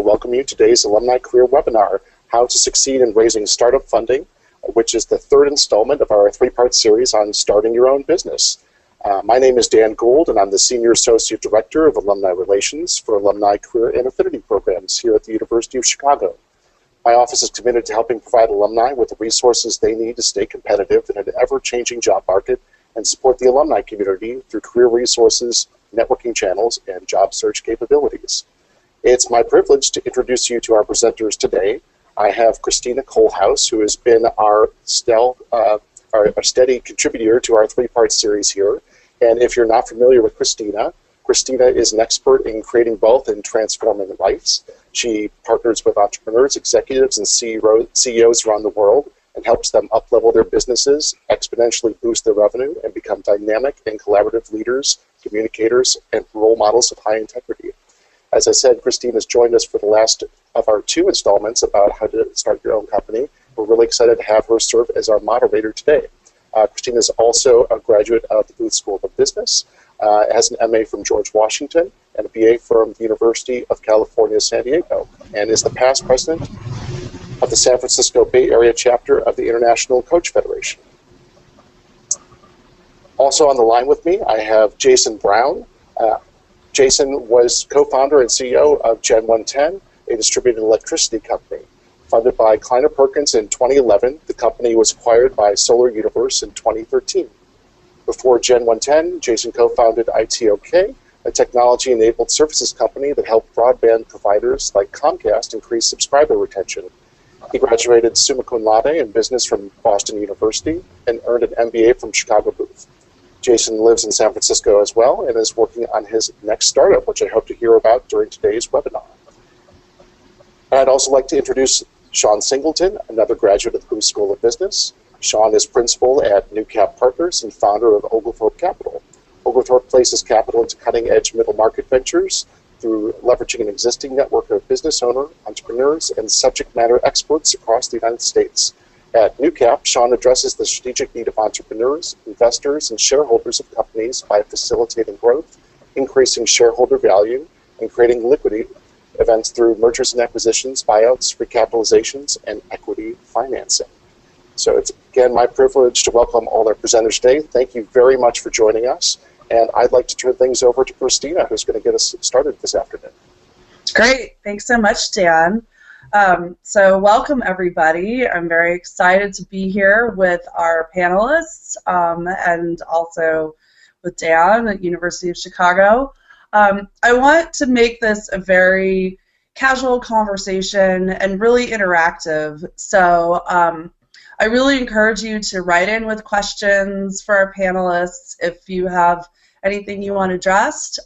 welcome you to today's Alumni Career Webinar, How to Succeed in Raising Startup Funding, which is the third installment of our three-part series on starting your own business. My name is Dan Gould, and I'm the Senior Associate Director of Alumni Relations for Alumni Career and Affinity Programs here at the University of Chicago. My office is committed to helping provide alumni with the resources they need to stay competitive in an ever-changing job market and support the alumni community through career resources, networking channels, and job search capabilities. It's my privilege to introduce you to our presenters today. I have Krisztina Kohlhaas, who has been our steady contributor to our three-part series here. And if you're not familiar with Krisztina, Krisztina is an expert in creating wealth and transforming lives. She partners with entrepreneurs, executives, and CEOs around the world and helps them up-level their businesses, exponentially boost their revenue, and become dynamic and collaborative leaders, communicators, and role models of high integrity. As I said, Krisztina has joined us for the last of our two installments about how to start your own company. We're really excited to have her serve as our moderator today. Krisztina is also a graduate of the Booth School of Business, has an MA from George Washington, and a BA from the University of California, San Diego, and is the past president of the San Francisco Bay Area chapter of the International Coach Federation. Also on the line with me, I have Jason Brown. Jason was co-founder and CEO of Gen 110, a distributed electricity company. Funded by Kleiner Perkins in 2011, the company was acquired by Solar Universe in 2013. Before Gen 110, Jason co-founded ITOK, a technology-enabled services company that helped broadband providers like Comcast increase subscriber retention. He graduated summa cum laude in business from Boston University and earned an MBA from Chicago Booth. Jason lives in San Francisco as well and is working on his next startup, which I hope to hear about during today's webinar. I'd also like to introduce Sean Singleton, another graduate of the Booth School of Business. Sean is principal at NewCap Partners and founder of Oglethorpe Capital. Oglethorpe places capital into cutting-edge middle market ventures through leveraging an existing network of business owners, entrepreneurs, and subject matter experts across the United States. At NewCap, Sean addresses the strategic need of entrepreneurs, investors, and shareholders of companies by facilitating growth, increasing shareholder value, and creating liquidity events through mergers and acquisitions, buyouts, recapitalizations, and equity financing. So it's, again, my privilege to welcome all our presenters today. Thank you very much for joining us. And I'd like to turn things over to Krisztina, who's going to get us started this afternoon. Great. Thanks so much, Dan. So welcome, everybody. I'm very excited to be here with our panelists and also with Dan at University of Chicago. I want to make this a very casual conversation and really interactive. So I really encourage you to write in with questions for our panelists. If you have anything you want addressed,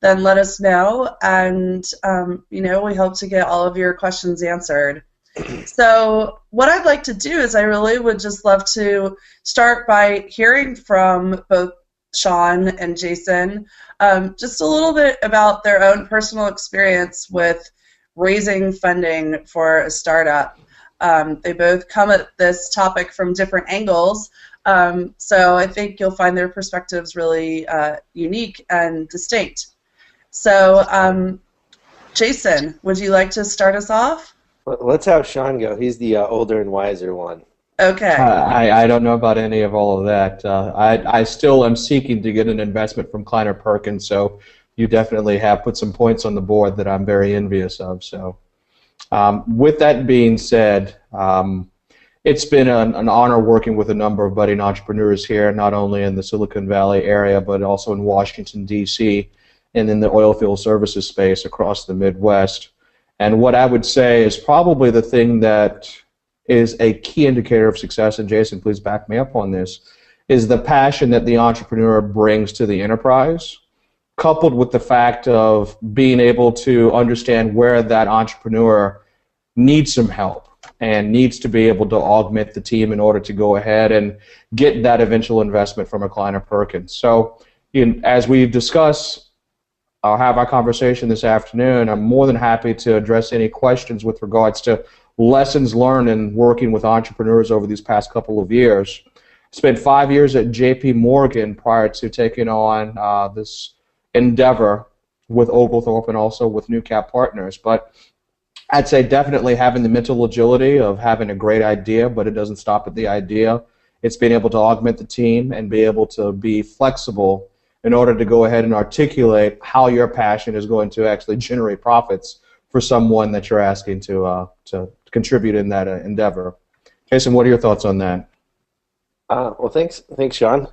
then let us know, and we hope to get all of your questions answered. So what I'd like to do is I really would just love to start by hearing from both Sean and Jason just a little bit about their own personal experience with raising funding for a startup. They both come at this topic from different angles, so I think you'll find their perspectives really unique and distinct. So, Jason, would you like to start us off? Let's have Sean go. He's the older and wiser one. Okay. I don't know about any of all of that. I still am seeking to get an investment from Kleiner Perkins, so you definitely have put some points on the board that I'm very envious of. So, with that being said, it's been an honor working with a number of budding entrepreneurs here, not only in the Silicon Valley area, but also in Washington, D.C., and in the oil field services space across the Midwest. And what I would say is probably the thing that is a key indicator of success, and Jason, please back me up on this, is the passion that the entrepreneur brings to the enterprise, coupled with the fact of being able to understand where that entrepreneur needs some help and needs to be able to augment the team in order to go ahead and get that eventual investment from a Kleiner Perkins. So, as we've discussed, I'll have our conversation this afternoon. I'm more than happy to address any questions with regards to lessons learned in working with entrepreneurs over these past couple of years. Spent 5 years at JP Morgan prior to taking on this endeavor with Oglethorpe and also with New Cap Partners. But I'd say definitely having the mental agility of having a great idea, but it doesn't stop at the idea. It's being able to augment the team and be able to be flexible in order to go ahead and articulate how your passion is going to actually generate profits for someone that you're asking to contribute in that endeavor. Jason, what are your thoughts on that? Well, thanks, Sean.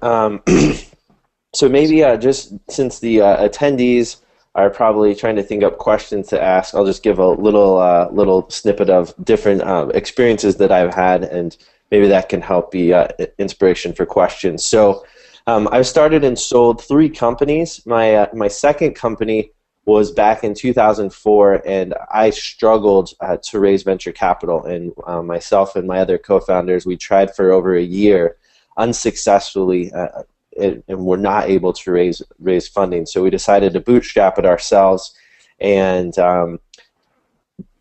So maybe just since the attendees are probably trying to think up questions to ask, I'll just give a little snippet of different experiences that I've had, and maybe that can help be inspiration for questions. So I've started and sold 3 companies. My second company was back in 2004, and I struggled to raise venture capital. And myself and my other co-founders, we tried for over a year unsuccessfully, and were not able to raise funding. So we decided to bootstrap it ourselves, and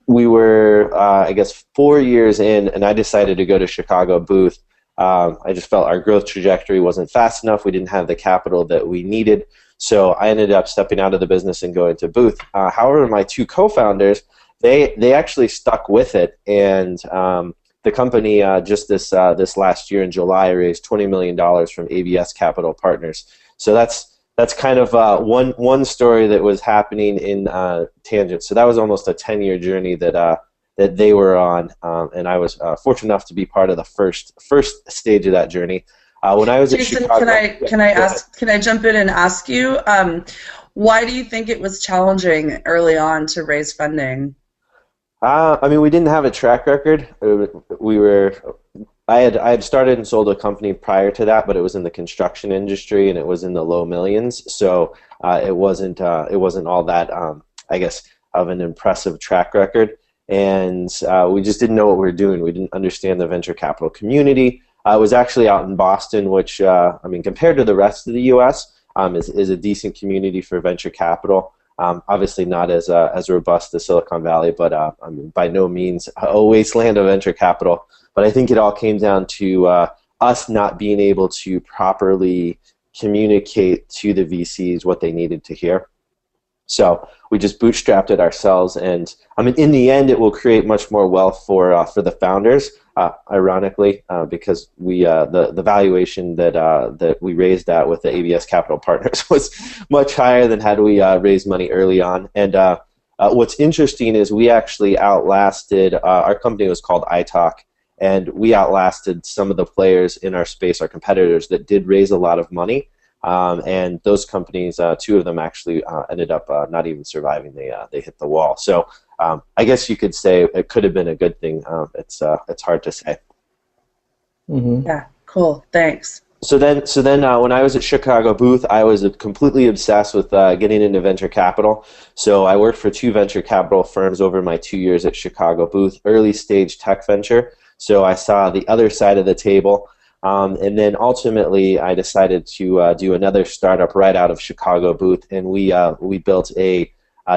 we were, I guess, 4 years in, and I decided to go to Chicago Booth. I just felt our growth trajectory wasn't fast enough. We didn't have the capital that we needed. So I ended up stepping out of the business and going to Booth. However, my 2 co-founders, they actually stuck with it, and the company just this last year in July raised $20 million from ABS Capital Partners. So that's kind of one story that was happening in tangent. So that was almost a 10-year journey that they were on, and I was fortunate enough to be part of the first stage of that journey. When I was Jason, at Chicago, can I jump in and ask you, why do you think it was challenging early on to raise funding? I mean, we didn't have a track record. I had started and sold a company prior to that, but it was in the construction industry and it was in the low millions. So it wasn't all that I guess of an impressive track record, and we just didn't know what we were doing. We didn't understand the venture capital community. I was actually out in Boston, which I mean, compared to the rest of the U.S., is a decent community for venture capital. Obviously not as robust as Silicon Valley, but I mean, by no means a wasteland of venture capital. But I think it all came down to us not being able to properly communicate to the VCs what they needed to hear. So we just bootstrapped it ourselves, and I mean, in the end, it will create much more wealth for the founders. Ironically, because we the valuation that we raised at with the ABS Capital Partners was much higher than had we raised money early on. And what's interesting is we actually outlasted, our company was called iTalk, and we outlasted some of the players in our space, our competitors, that did raise a lot of money. And those companies, 2 of them actually ended up not even surviving. They hit the wall. So I guess you could say it could have been a good thing. It's hard to say. Mm-hmm. Yeah, cool. Thanks. So then, when I was at Chicago Booth, I was completely obsessed with getting into venture capital. So I worked for 2 venture capital firms over my 2 years at Chicago Booth, early stage tech venture. So I saw the other side of the table. And then ultimately, I decided to do another startup right out of Chicago Booth, and we built a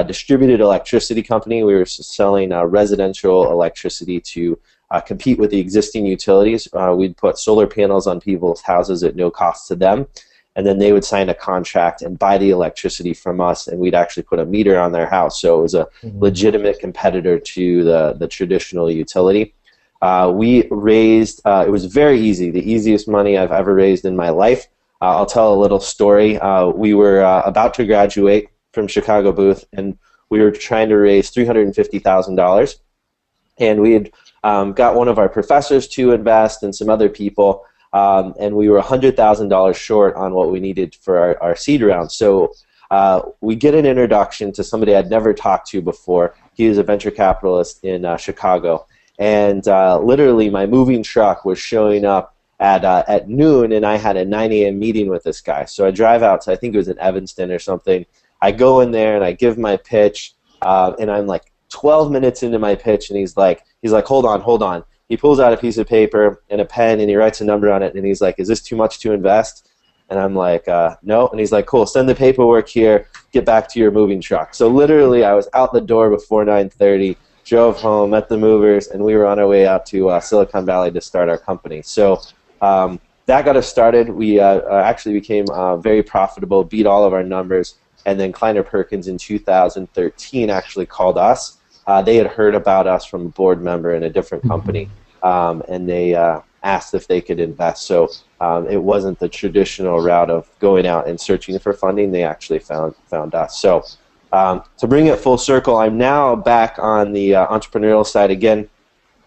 distributed electricity company. We were selling residential electricity to compete with the existing utilities. We'd put solar panels on people's houses at no cost to them, and then they would sign a contract and buy the electricity from us, and we'd actually put a meter on their house. So it was a legitimate competitor to the traditional utility. We raised, it was very easy, the easiest money I've ever raised in my life. I'll tell a little story. We were about to graduate from Chicago Booth, and we were trying to raise $350,000. And we had got one of our professors to invest and some other people, and we were $100,000 short on what we needed for our seed round. So we get an introduction to somebody I'd never talked to before. He was a venture capitalist in Chicago. And literally, my moving truck was showing up at noon, and I had a 9 a.m. meeting with this guy. So I drive out to, I think it was in Evanston or something. I go in there, and I give my pitch, and I'm like 12 minutes into my pitch, and he's like, hold on. He pulls out a piece of paper and a pen, and he writes a number on it, and he's like, is this too much to invest? And I'm like, no. And he's like, cool, send the paperwork here, get back to your moving truck. So literally, I was out the door before 9:30. Drove home, met the movers, and we were on our way out to Silicon Valley to start our company. So that got us started. We actually became very profitable, beat all of our numbers. and then Kleiner Perkins in 2013 actually called us. They had heard about us from a board member in a different company, and they asked if they could invest. So it wasn't the traditional route of going out and searching for funding. They actually found us. So to bring it full circle, I'm now back on the entrepreneurial side again.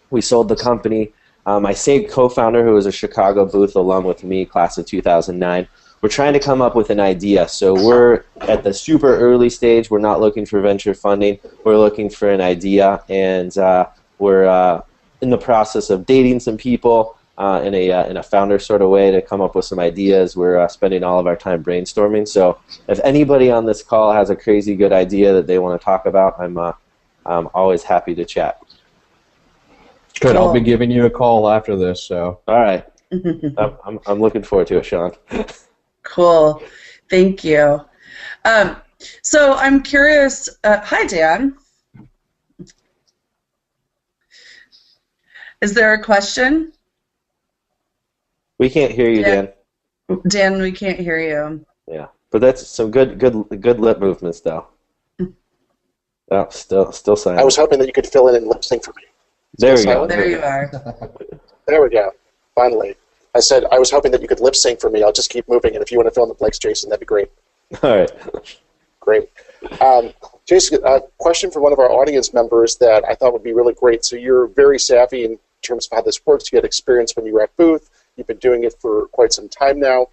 We sold the company. My same co-founder, who was a Chicago Booth alum with me, class of 2009, we're trying to come up with an idea. So we're at the super early stage. We're not looking for venture funding. We're looking for an idea, and we're in the process of dating some people in a founder sort of way to come up with some ideas. We're spending all of our time brainstorming. So if anybody on this call has a crazy good idea that they want to talk about, I'm always happy to chat. Good. I'll be giving you a call after this. So. All right. I'm looking forward to it, Sean. Cool. Thank you. So I'm curious. Hi, Dan. Is there a question? We can't hear you, Dan. Dan, we can't hear you. Yeah, but that's some good lip movements, though. Oh, still silent. I was hoping that you could fill in and lip sync for me. There we go. There you are. There we go. Finally. I said I was hoping that you could lip sync for me. I'll just keep moving, and if you want to fill in the blanks, Jason, that'd be great. All right. Great. Jason, a question from one of our audience members that I thought would be really great. So you're very savvy in terms of how this works. You had experience when you were at Booth. You've been doing it for quite some time now.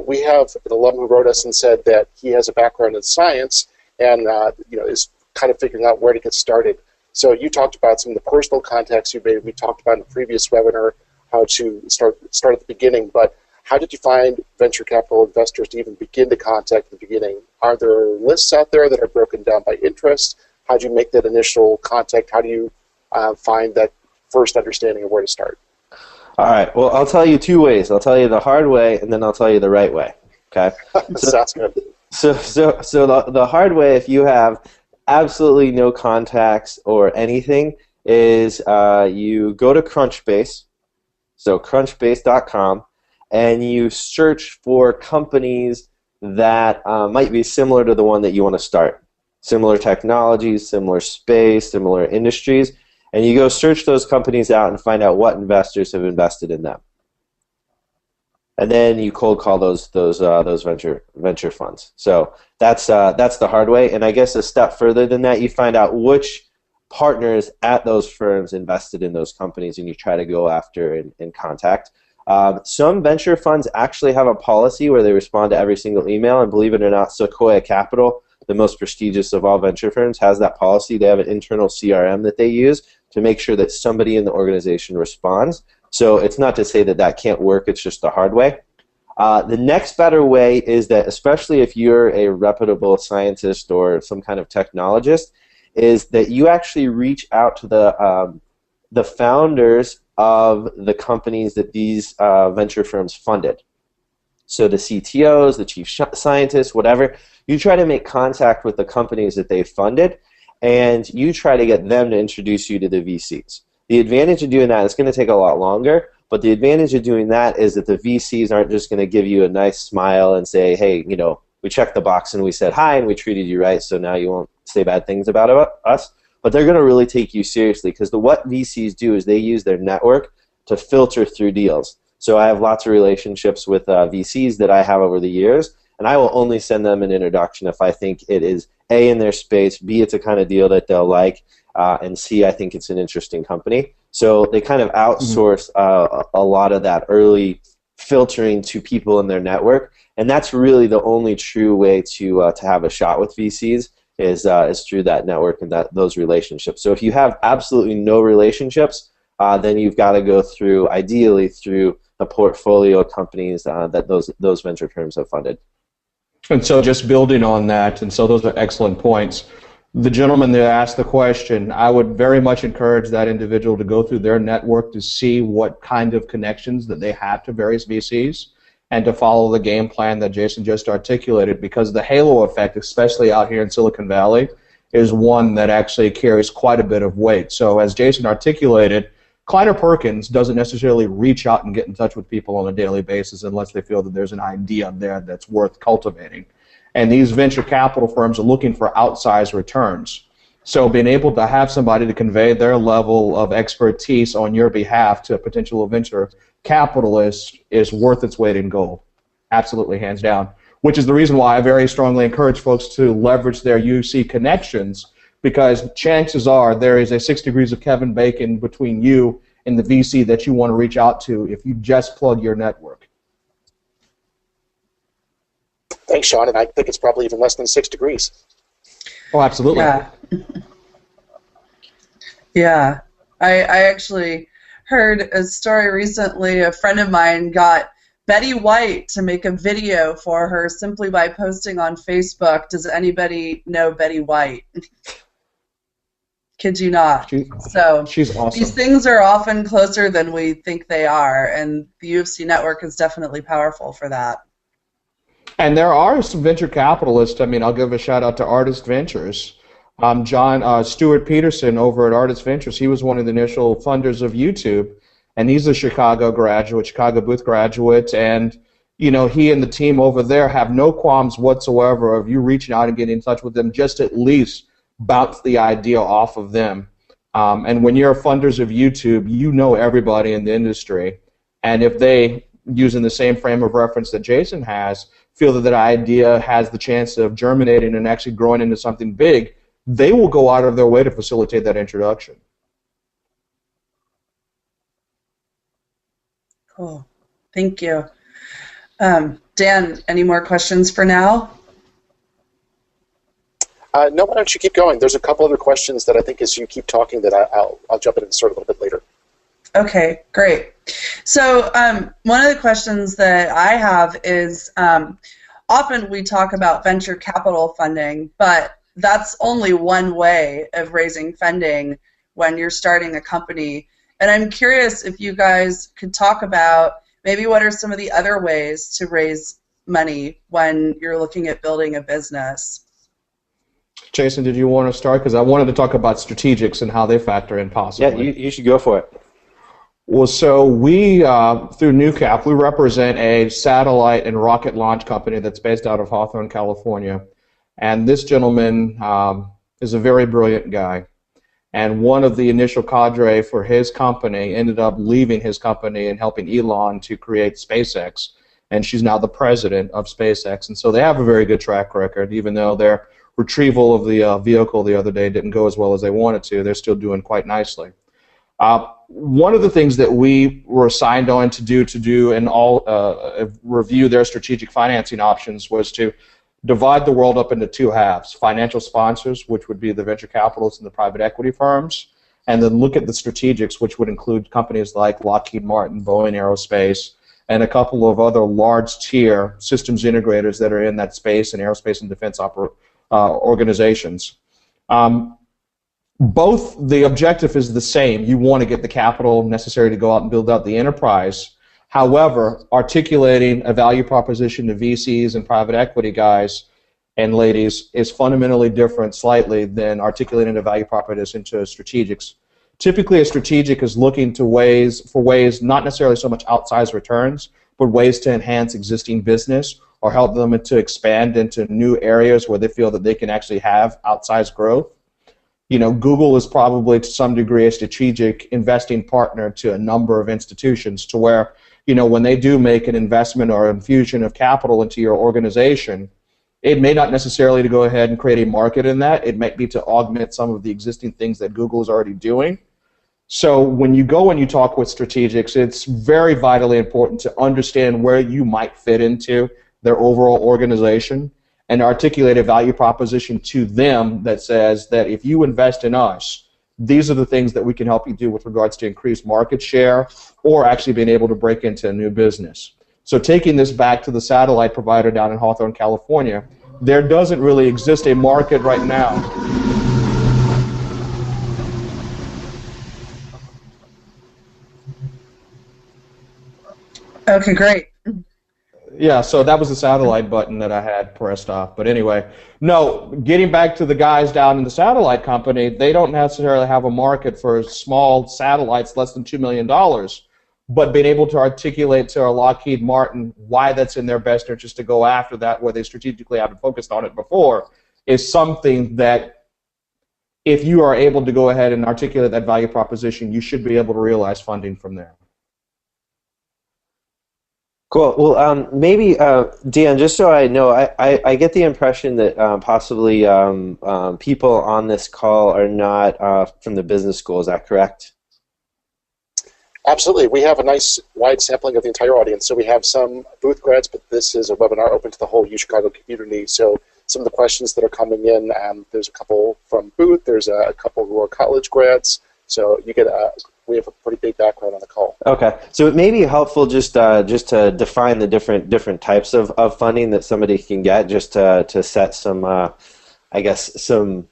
We have an alum who wrote us and said that he has a background in science and is kind of figuring out where to get started. So you talked about some of the personal contacts you made. We talked about in the previous webinar how to start at the beginning. But how did you find venture capital investors to even begin to contact at the beginning? Are there lists out there that are broken down by interest? How do you make that initial contact? How do you find that first understanding of where to start? All right. Well, I'll tell you two ways. I'll tell you the hard way, and then I'll tell you the right way. Okay. Sounds good. So the hard way, if you have absolutely no contacts or anything, is you go to Crunchbase, so crunchbase.com, and you search for companies that might be similar to the one that you want to start. Similar technologies, similar space, similar industries, and you go search those companies out and find out what investors have invested in them. And then you cold call those venture funds. So that's the hard way. And I guess a step further than that, you find out which partners at those firms invested in those companies, and you try to go after and contact. Some venture funds actually have a policy where they respond to every single email, and believe it or not, Sequoia Capital, the most prestigious of all venture firms, has that policy. They have an internal CRM that they use to make sure that somebody in the organization responds. So it's not to say that that can't work, it's just the hard way. The next better way is that, especially if you're a reputable scientist or some kind of technologist, is that you actually reach out to the founders of the companies that these venture firms funded. So the CTOs, the chief scientists, whatever, you try to make contact with the companies that they funded, and you try to get them to introduce you to the VCs. The advantage of doing that is going to take a lot longer, but the advantage of doing that is that the VCs aren't just going to give you a nice smile and say, hey, we checked the box and we said hi and we treated you right, so now you won't say bad things about us. But they're going to really take you seriously, because what VCs do is they use their network to filter through deals. So I have lots of relationships with VCs that I have over the years, and I will only send them an introduction if I think it is A, in their space, B, it's a kind of deal that they'll like, and C, I think it's an interesting company. So they kind of outsource a lot of that early filtering to people in their network, and that's really the only true way to have a shot with VCs is through that network and those relationships. So if you have absolutely no relationships, then you've got to go through, ideally, through the portfolio companies that those venture firms have funded. And so just building on that, and so those are excellent points. The gentleman that asked the question, I would very much encourage that individual to go through their network to see what kind of connections that they have to various VCs and to follow the game plan that Jason just articulated, because the halo effect, especially out here in Silicon Valley, is one that actually carries quite a bit of weight. So as Jason articulated, Kleiner Perkins doesn't necessarily reach out and get in touch with people on a daily basis unless they feel that there's an idea there that's worth cultivating. And these venture capital firms are looking for outsized returns. So being able to have somebody to convey their level of expertise on your behalf to a potential venture capitalist is worth its weight in gold. Absolutely, hands down. Which is the reason why I very strongly encourage folks to leverage their UC connections, because chances are there is a 6 degrees of Kevin Bacon between you and the VC that you want to reach out to if you just plug your network. Thanks, Sean, and I think it's probably even less than 6 degrees. Oh, absolutely. Yeah. Yeah. I actually heard a story recently. A friend of mine got Betty White to make a video for her simply by posting on Facebook, "Does anybody know Betty White?" Kid you not. She's awesome. These things are often closer than we think they are, and the UFC network is definitely powerful for that. And there are some venture capitalists. I mean, I'll give a shout out to Artist Ventures. Stuart Peterson over at Artist Ventures, he was one of the initial funders of YouTube, and he's a Chicago Booth graduate, and he and the team over there have no qualms whatsoever of you reaching out and getting in touch with them, just at least bounce the idea off of them. And when you're funders of YouTube, you know everybody in the industry, and if they, using the same frame of reference that Jason has, feel that idea has the chance of germinating and actually growing into something big, they will go out of their way to facilitate that introduction. Cool. Thank you. Dan, any more questions for now? No, why don't you keep going? There's a couple other questions that I think as you keep talking that I'll jump in and start a little bit later. Okay, great. So one of the questions that I have is often we talk about venture capital funding, but that's only one way of raising funding when you're starting a company. And I'm curious if you guys could talk about maybe what are some of the other ways to raise money when you're looking at building a business. Jason, did you want to start? Because I wanted to talk about strategics and how they factor in possibly. Yeah, you should go for it. Well, so we, through NewCap, we represent a satellite and rocket launch company that's based out of Hawthorne, California. And this gentleman is a very brilliant guy. And one of the initial cadre for his company ended up leaving his company and helping Elon to create SpaceX. And she's now the president of SpaceX. And so they have a very good track record, even though their retrieval of the vehicle the other day didn't go as well as they wanted to. They're still doing quite nicely. One of the things that we were assigned on to do and all review their strategic financing options was to divide the world up into two halves: financial sponsors, which would be the venture capitalists and the private equity firms, and then look at the strategics, which would include companies like Lockheed Martin, Boeing Aerospace, and a couple of other large-tier systems integrators that are in that space and aerospace and defense organizations. Both, the objective is the same. You want to get the capital necessary to go out and build out the enterprise. However, articulating a value proposition to VCs and private equity guys and ladies is fundamentally different slightly than articulating a value proposition to strategics. Typically, a strategic is looking to ways not necessarily so much outsized returns, but ways to enhance existing business or help them to expand into new areas where they feel that they can actually have outsized growth. Google is probably to some degree a strategic investing partner to a number of institutions to where, when they do make an investment or infusion of capital into your organization, it may not necessarily to go ahead and create a market in that. It might be to augment some of the existing things that Google is already doing. So when you go and you talk with strategics, it's very vitally important to understand where you might fit into their overall organization and articulate a value proposition to them that says that if you invest in us, these are the things that we can help you do with regards to increased market share or actually being able to break into a new business. So taking this back to the satellite provider down in Hawthorne, California, there doesn't really exist a market right now. Okay, great. Yeah, so that was the satellite button that I had pressed off. But anyway, no, getting back to the guys down in the satellite company, they don't necessarily have a market for small satellites less than $2 million. but being able to articulate to a Lockheed Martin why that's in their best interest to go after that, where they strategically haven't focused on it before, is something that if you are able to go ahead and articulate that value proposition, you should be able to realize funding from there. Cool. Well, maybe, Dan, just so I know, I get the impression that possibly people on this call are not from the business school. Is that correct? Absolutely. We have a nice wide sampling of the entire audience. So we have some Booth grads, but this is a webinar open to the whole UChicago community. So some of the questions that are coming in, there's a couple from Booth, there's a couple who are college grads. So you get we have a pretty big background on the call. Okay, so it may be helpful just to define the different types of funding that somebody can get, just to set some, I guess, some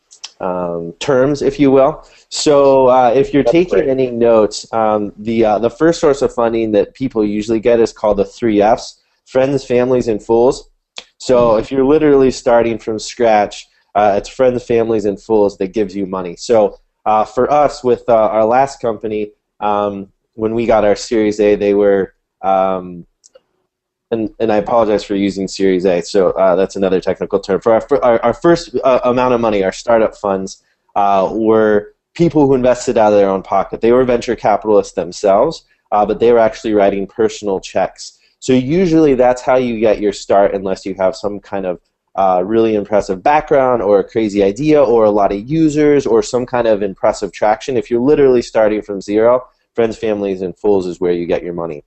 terms, if you will. So if you're taking any notes, the first source of funding that people usually get is called the 3 Fs: friends, families, and fools. So if you're literally starting from scratch, it's friends, families, and fools that gives you money. So for us, with our last company, when we got our Series A, they were, and I apologize for using Series A, so that's another technical term. For our first amount of money, our startup funds were people who invested out of their own pocket. They were venture capitalists themselves, but they were actually writing personal checks. So usually that's how you get your start, unless you have some kind of really impressive background or a crazy idea or a lot of users or some kind of impressive traction. If you're literally starting from zero, friends, families, and fools is where you get your money.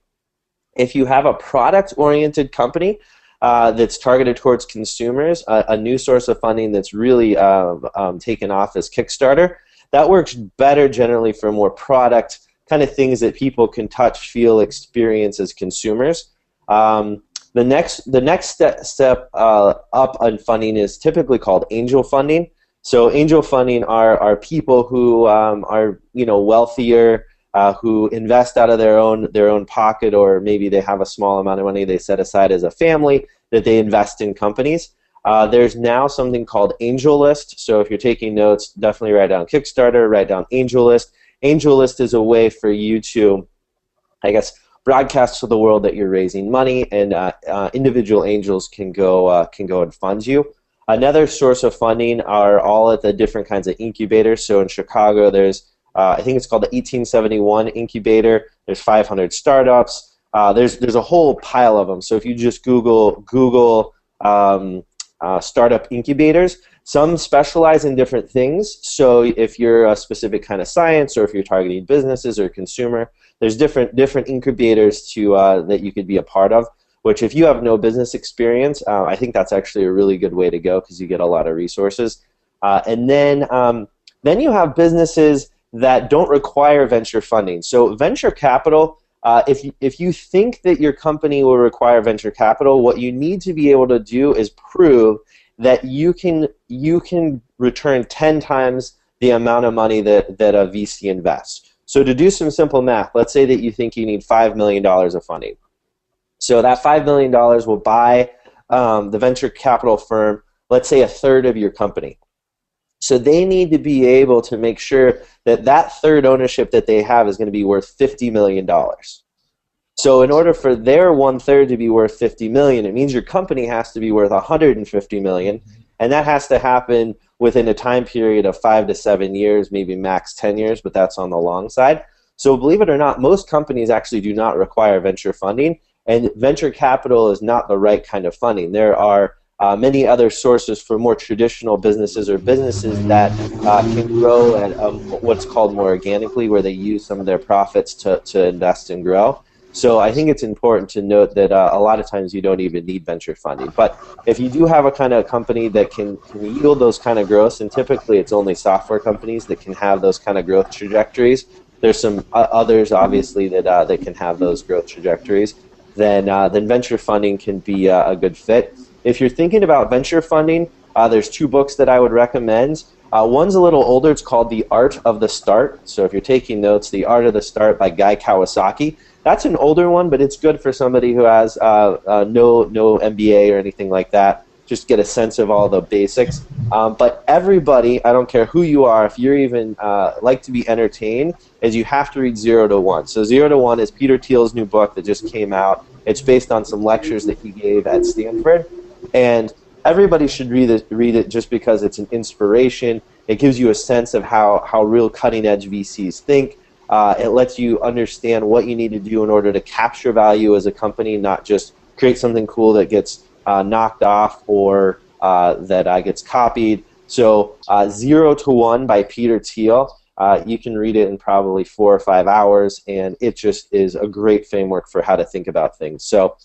If you have a product-oriented company that's targeted towards consumers, a new source of funding that's really taken off is Kickstarter. That works better generally for more product kind of things that people can touch, feel, experience as consumers. The next step up on funding is typically called angel funding. So angel funding are people who are wealthier, who invest out of their own pocket, or maybe they have a small amount of money they set aside as a family that they invest in companies. There's now something called AngelList. So if you're taking notes, definitely write down Kickstarter, write down AngelList. AngelList is a way for you to, I guess, broadcast to the world that you're raising money, and individual angels can go and fund you. Another source of funding are all at the different kinds of incubators. So in Chicago, there's I think it's called the 1871 incubator. There's 500 startups. There's a whole pile of them. So if you just Google startup incubators, some specialize in different things. So if you're a specific kind of science, or if you're targeting businesses or consumer, there's different incubators that you could be a part of, which if you have no business experience, I think that's actually a really good way to go, because you get a lot of resources. And then you have businesses that don't require venture funding. So venture capital, if you think that your company will require venture capital, what you need to be able to do is prove that you can return 10 times the amount of money that a VC invests. So to do some simple math, let's say that you think you need $5 million of funding. So that $5 million will buy the venture capital firm, let's say, a third of your company. So they need to be able to make sure that that third ownership that they have is going to be worth $50 million. So in order for their 1/3 to be worth $50 million, it means your company has to be worth $150 million, and that has to happen within a time period of 5 to 7 years, maybe max 10 years, but that's on the long side. So believe it or not, most companies actually do not require venture funding, and venture capital is not the right kind of funding. There are many other sources for more traditional businesses, or businesses that can grow at what's called more organically, where they use some of their profits to invest and grow. So I think it's important to note that a lot of times you don't even need venture funding. But if you do have a kind of company that can yield those kind of growth, and typically it's only software companies that can have those kind of growth trajectories, there's some others obviously that can have those growth trajectories, then venture funding can be a good fit. If you're thinking about venture funding, there's 2 books that I would recommend. One's a little older. It's called The Art of the Start. So if you're taking notes, The Art of the Start by Guy Kawasaki. That's an older one, but it's good for somebody who has no MBA or anything like that. just get a sense of all the basics. But everybody, I don't care who you are, if you're even like to be entertained, is you have to read 0 to 1. So 0 to 1 is Peter Thiel's new book that just came out. It's based on some lectures that he gave at Stanford. And everybody should read it just because it's an inspiration. It gives you a sense of how real cutting-edge VCs think. It lets you understand what you need to do in order to capture value as a company, not just create something cool that gets knocked off or that gets copied. So 0 to 1 by Peter Thiel, you can read it in probably 4 or 5 hours, and it just is a great framework for how to think about things. So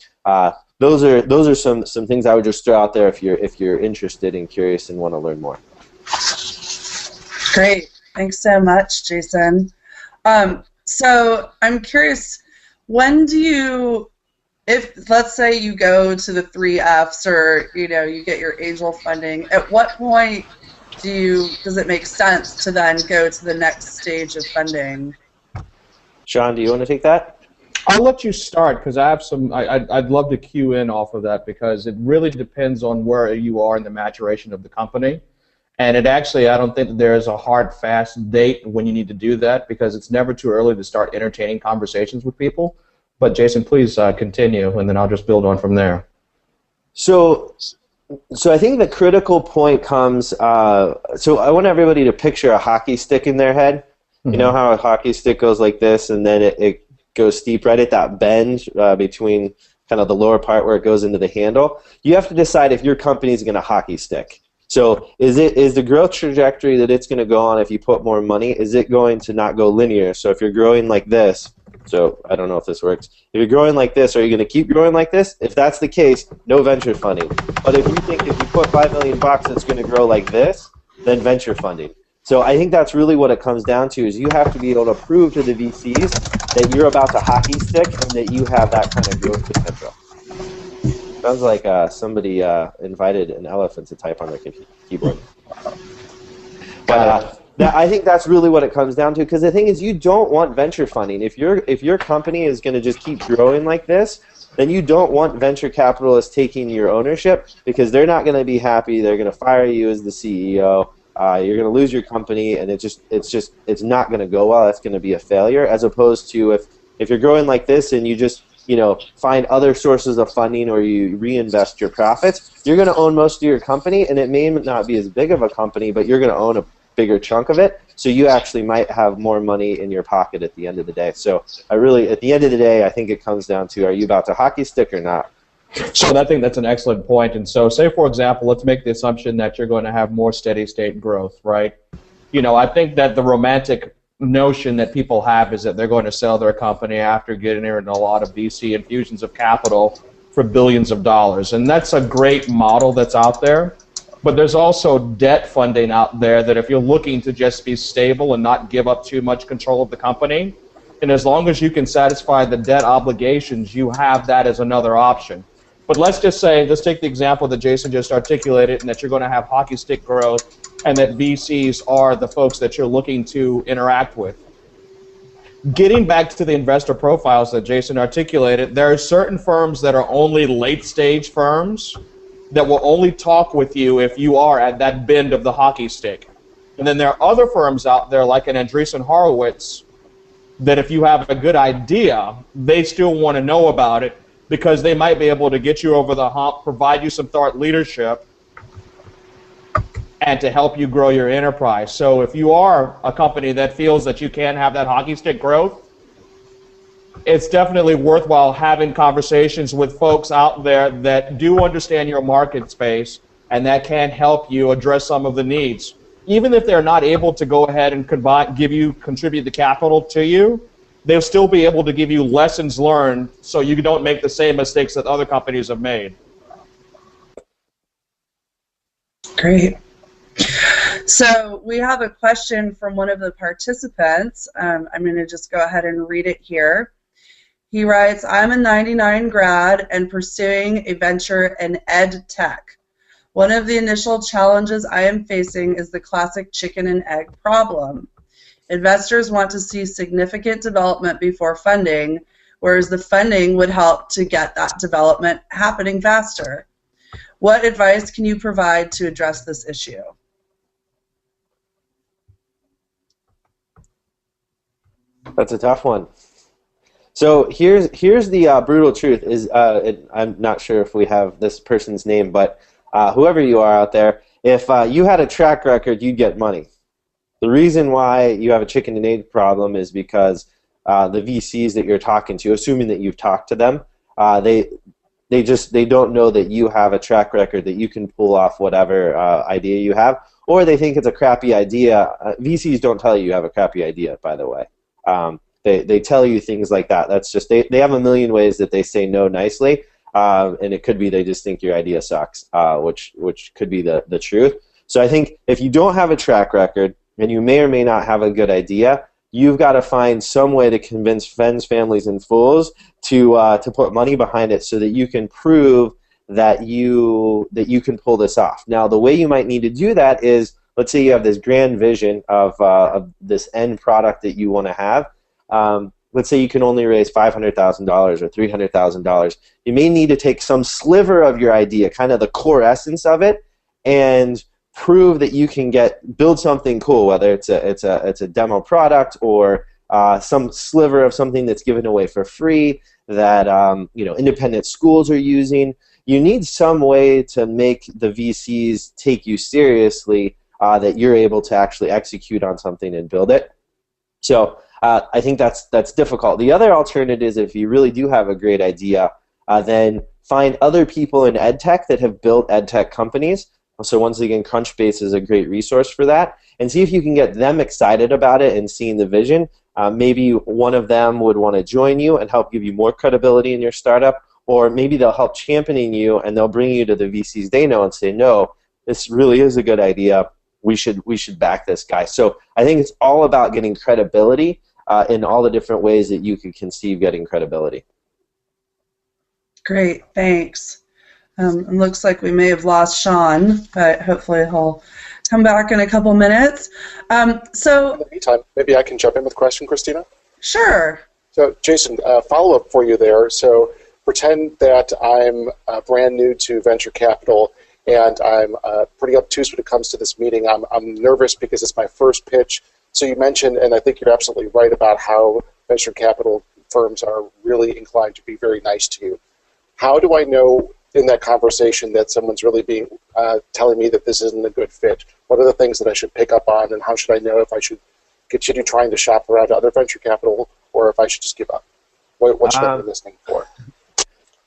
those are some things I would just throw out there if you're interested and curious and want to learn more. Great, thanks so much, Jason. So I'm curious, when do you, if let's say you go to the 3 Fs or you get your angel funding, at what point does it make sense to then go to the next stage of funding? Sean, do you want to take that? I'll let you start because I have some. I'd love to cue in off of that because it really depends on where you are in the maturation of the company. And it actually, I don't think that there is a hard, fast date when you need to do that because it's never too early to start entertaining conversations with people. But Jason, please continue, and then I'll just build on from there. So I think the critical point comes. So I want everybody to picture a hockey stick in their head. Mm-hmm. You know how a hockey stick goes like this, and then it goes steep right at that bend between kind of the lower part where it goes into the handle. You have to decide if your company is going to hockey stick. So is the growth trajectory that it's going to go on if you put more money, is it going to not go linear? So if you're growing like this, so I don't know if this works. If you're growing like this, are you going to keep growing like this? If that's the case, no venture funding. But if you think if you put $5 million it's going to grow like this, then venture funding. So I think that's really what it comes down to is you have to be able to prove to the VCs that you're about to hockey stick and that you have that kind of growth potential. Sounds like somebody invited an elephant to type on their keyboard. But I think that's really what it comes down to because the thing is you don't want venture funding. If your company is going to just keep growing like this, then you don't want venture capitalists taking your ownership because they're not going to be happy. They're going to fire you as the CEO. You're going to lose your company, and it's not going to go well. It's going to be a failure. As opposed to if you're growing like this and you just find other sources of funding or you reinvest your profits, you're going to own most of your company, and it may not be as big of a company, but you're going to own a bigger chunk of it. So you actually might have more money in your pocket at the end of the day. So at the end of the day, I think it comes down to are you about to hockey stick or not? So I think that's an excellent point. And so say, for example, let's make the assumption that you're going to have more steady state growth, right? I think that the romantic notion that people have is that they're going to sell their company after getting in a lot of VC infusions of capital for billions of dollars. And that's a great model that's out there. But there's also debt funding out there that if you're looking to just be stable and not give up too much control of the company, and as long as you can satisfy the debt obligations, you have that as another option. But let's take the example that Jason just articulated and that you're going to have hockey stick growth and that VCs are the folks that you're looking to interact with. Getting back to the investor profiles that Jason articulated, there are certain firms that are only late-stage firms that will only talk with you if you are at that bend of the hockey stick. And then there are other firms out there like an Andreessen Horowitz that if you have a good idea, they still want to know about it because they might be able to get you over the hump, provide you some thought leadership, and to help you grow your enterprise. So if you are a company that feels that you can have that hockey stick growth, it's definitely worthwhile having conversations with folks out there that do understand your market space and that can help you address some of the needs. Even if they're not able to go ahead and contribute the capital to you, they'll still be able to give you lessons learned so you don't make the same mistakes that other companies have made. Great. So we have a question from one of the participants. I'm going to just go ahead and read it here. He writes, I'm a 99 grad and pursuing a venture in ed tech. One of the initial challenges I am facing is the classic chicken and egg problem. Investors want to see significant development before funding, whereas the funding would help to get that development happening faster. What advice can you provide to address this issue? That's a tough one. So here's the brutal truth. I'm not sure if we have this person's name, but whoever you are out there, if you had a track record, you'd get money. The reason why you have a chicken and egg problem is because the VCs that you're talking to, assuming that you've talked to them, they don't know that you have a track record that you can pull off whatever idea you have, or they think it's a crappy idea. VCs don't tell you have a crappy idea, by the way. They tell you things like that. That's just they have a million ways that they say no nicely, and it could be they just think your idea sucks, which could be the truth. So I think if you don't have a track record and you may or may not have a good idea, you've got to find some way to convince friends, families, and fools to put money behind it so that you can prove that you can pull this off. Now, the way you might need to do that is, let's say you have this grand vision of this end product that you want to have. Let's say you can only raise $500,000 or $300,000. You may need to take some sliver of your idea, kind of the core essence of it, and prove that you can build something cool, whether it's a demo product or some sliver of something that's given away for free that independent schools are using. You need some way to make the VCs take you seriously, that you're able to actually execute on something and build it. So I think that's difficult. The other alternative is, if you really do have a great idea, then find other people in EdTech that have built EdTech companies. So once again, Crunchbase is a great resource for that, and see if you can get them excited about it and seeing the vision. Maybe one of them would want to join you and help give you more credibility in your startup, or maybe they'll help championing you and they'll bring you to the VCs they know and say, no, this really is a good idea. We should back this guy. So I think it's all about getting credibility in all the different ways that you could conceive getting credibility. Great, thanks. It looks like we may have lost Sean, but hopefully he'll come back in a couple minutes. So in the meantime, maybe I can jump in with a question, Krisztina? Sure. So Jason, follow-up for you there. So pretend that I'm brand new to venture capital and I'm pretty obtuse when it comes to this meeting. I'm nervous because it's my first pitch. So you mentioned, and I think you're absolutely right about how venture capital firms are really inclined to be very nice to you. How do I know in that conversation that someone's really being telling me that this isn't a good fit? What are the things that I should pick up on, and how should I know if I should continue trying to shop around to other venture capital or if I should just give up? What should I be listening for?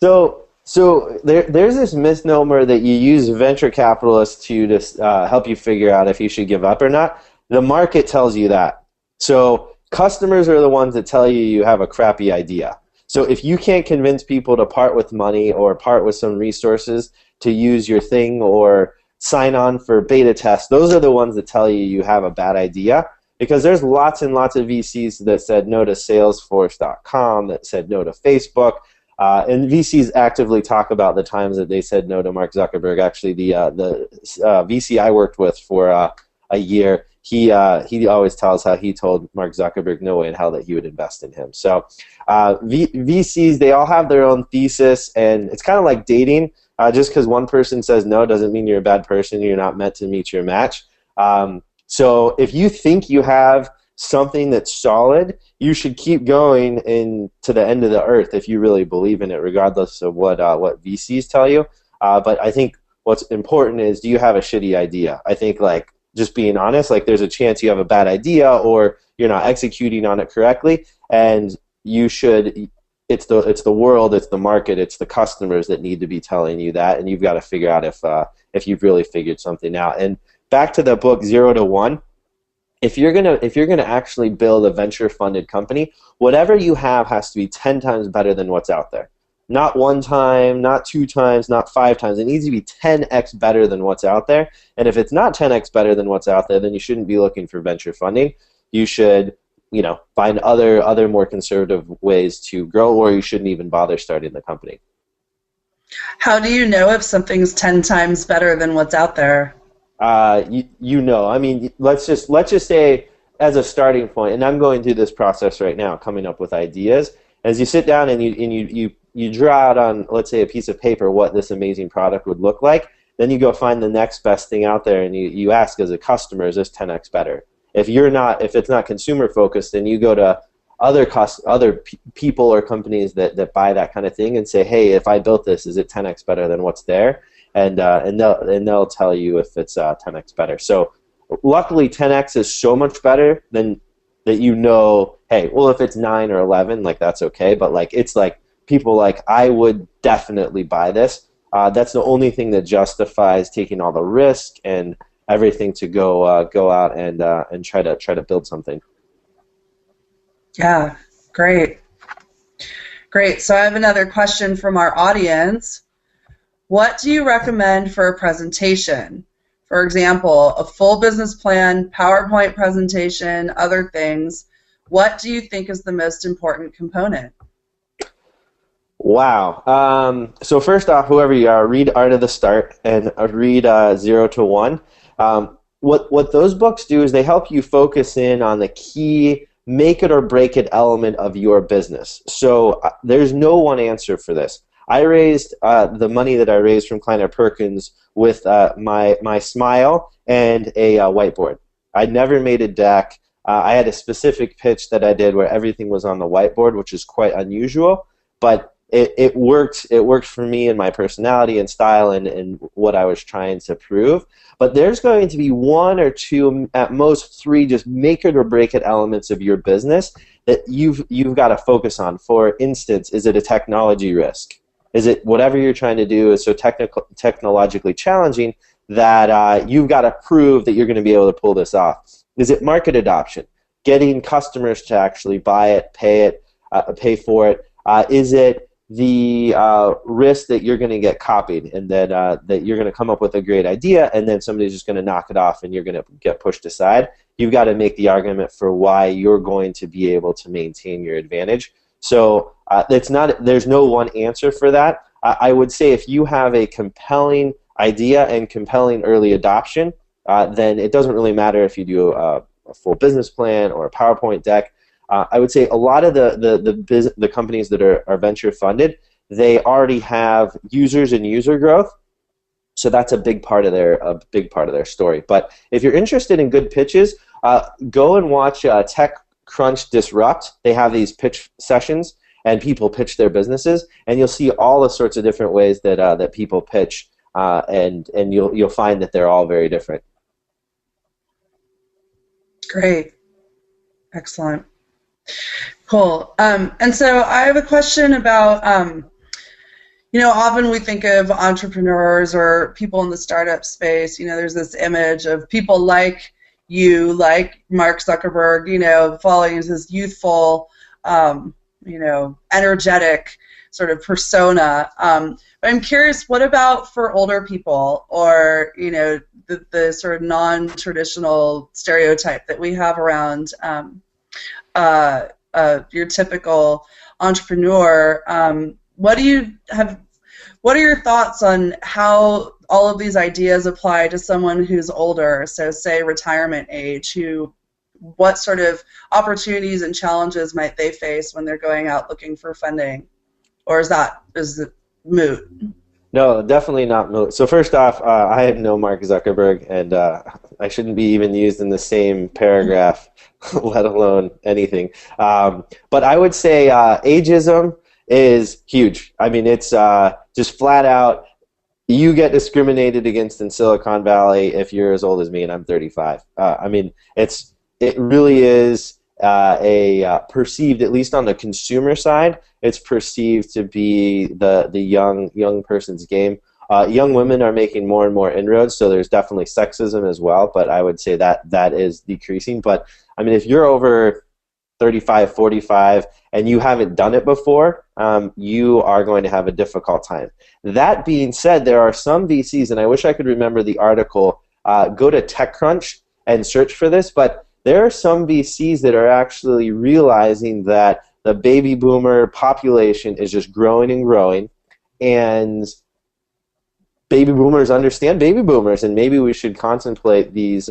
So there's this misnomer that you use venture capitalists to just help you figure out if you should give up or not. The market tells you that. So customers are the ones that tell you have a crappy idea. So if you can't convince people to part with money or part with some resources to use your thing or sign on for beta tests, those are the ones that tell you have a bad idea, because there's lots and lots of VCs that said no to Salesforce.com, that said no to Facebook, and VCs actively talk about the times that they said no to Mark Zuckerberg. Actually, the VC I worked with for a year, he always tells how he told Mark Zuckerberg no way in hell that he would invest in him. So VCs, they all have their own thesis, and it's kind of like dating. Just because one person says no doesn't mean you're a bad person. You're not meant to meet your match. So if you think you have something that's solid, you should keep going to the end of the earth if you really believe in it, regardless of what VCs tell you. But I think what's important is, do you have a shitty idea? I think, like, just being honest, like, there's a chance you have a bad idea or you're not executing on it correctly, and you should. It's the world, it's the market, it's the customers that need to be telling you that, and you've got to figure out if you've really figured something out. And back to the book 0 to 1. If you're gonna actually build a venture-funded company, whatever you have has to be 10 times better than what's out there. Not 1 time, not 2 times, not 5 times. It needs to be 10x better than what's out there. And if it's not 10x better than what's out there, then you shouldn't be looking for venture funding. You should, find other more conservative ways to grow, or you shouldn't even bother starting the company. How do you know if something's 10 times better than what's out there? I mean, let's just say, as a starting point, and I'm going through this process right now, coming up with ideas. As you sit down and you you draw out on, let's say, a piece of paper what this amazing product would look like. Then you go find the next best thing out there, and you ask as a customer, is this 10x better? If it's not consumer focused, then you go to other people or companies that buy that kind of thing and say, hey, if I built this, is it 10x better than what's there? And they'll tell you if it's 10x better. So luckily, 10x is so much better than that. Hey, well, if it's 9 or 11, like, that's okay. But like, it's like people like, I would definitely buy this. That's the only thing that justifies taking all the risk and everything to go out and try to build something. Yeah, great. So I have another question from our audience. What do you recommend for a presentation? For example, a full business plan, PowerPoint presentation, other things. What do you think is the most important component? Wow. So first off, whoever you are, read Art of the Start and read 0 to 1. What those books do is they help you focus in on the key make it or break it element of your business. So there's no one answer for this. I raised the money that I raised from Kleiner Perkins with my smile and a whiteboard. I never made a deck. I had a specific pitch that I did where everything was on the whiteboard, which is quite unusual, but it worked. It worked for me and my personality and style and what I was trying to prove. But there's going to be 1 or 2, at most 3, just make it or break it elements of your business that you've got to focus on. For instance, is it a technology risk? Is it whatever you're trying to do is so technologically challenging that you've got to prove that you're going to be able to pull this off? Is it market adoption? Getting customers to actually buy it, pay for it? Is it the risk that you're going to get copied and that you're going to come up with a great idea and then somebody's just going to knock it off and you're going to get pushed aside? You've got to make the argument for why you're going to be able to maintain your advantage. So there's no one answer for that. I would say if you have a compelling idea and compelling early adoption, then it doesn't really matter if you do a full business plan or a PowerPoint deck. I would say a lot of the companies that are venture funded, they already have users and user growth, so that's a big part of their story. But if you're interested in good pitches, go and watch TechCrunch Disrupt. They have these pitch sessions, and people pitch their businesses, and you'll see all the sorts of different ways that people pitch, and you'll find that they're all very different. Great, excellent. Cool. And so I have a question about, often we think of entrepreneurs or people in the startup space, there's this image of people like you, like Mark Zuckerberg, following this youthful, energetic sort of persona. But I'm curious, what about for older people or, the sort of non-traditional stereotype that we have around your typical entrepreneur? What are your thoughts on how all of these ideas apply to someone who's older, so say retirement age, what sort of opportunities and challenges might they face when they're going out looking for funding? Or is it moot? No, definitely not moot. So first off, I know Mark Zuckerberg, and I shouldn't be even used in the same paragraph, let alone anything. But I would say ageism is huge. I mean, it's just flat out, you get discriminated against in Silicon Valley if you're as old as me, and I'm 35. I mean, it really is perceived, at least on the consumer side, it's perceived to be the young person's game. Young women are making more and more inroads, so there's definitely sexism as well, but I would say that is decreasing. But I mean, if you're over 35, 45, and you haven't done it before, you are going to have a difficult time. That being said, there are some VCs, and I wish I could remember the article, go to TechCrunch and search for this, but there are some VCs that are actually realizing that the baby boomer population is just growing and growing, and baby boomers understand baby boomers, and maybe we should contemplate these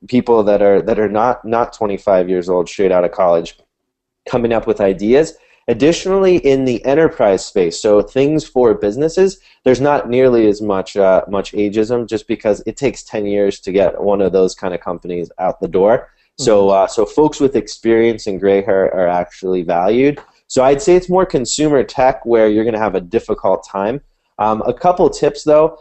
people that are not 25 years old, straight out of college, coming up with ideas. Additionally, in the enterprise space, so things for businesses, there's not nearly as much ageism, just because it takes 10 years to get one of those kind of companies out the door. So, so folks with experience and gray hair are actually valued. So I'd say it's more consumer tech where you're going to have a difficult time. A couple tips, though.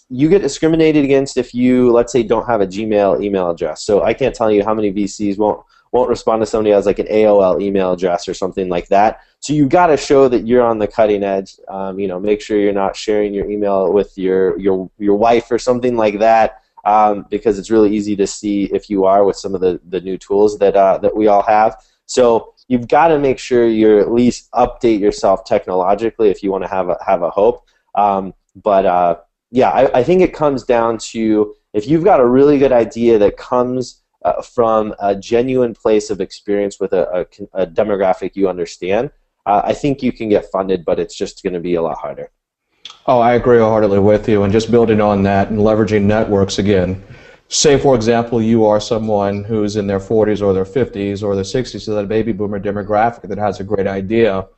You get discriminated against if you, let's say, don't have a Gmail email address. So I can't tell you how many VCs won't respond to somebody who has like an AOL email address or something like that. So you got to show that you're on the cutting edge. You know, make sure you're not sharing your email with your wife or something like that, because it's really easy to see if you are with some of the new tools that we all have. So you've got to make sure you at least update yourself technologically if you want to have a hope. Yeah, I think it comes down to if you've got a really good idea that comes from a genuine place of experience with a demographic you understand, I think you can get funded, but it's just going to be a lot harder. Oh, I agree wholeheartedly with you, and just building on that and leveraging networks again. Say, for example, you are someone who's in their 40s or their 50s or their 60s, so that baby boomer demographic that has a great idea.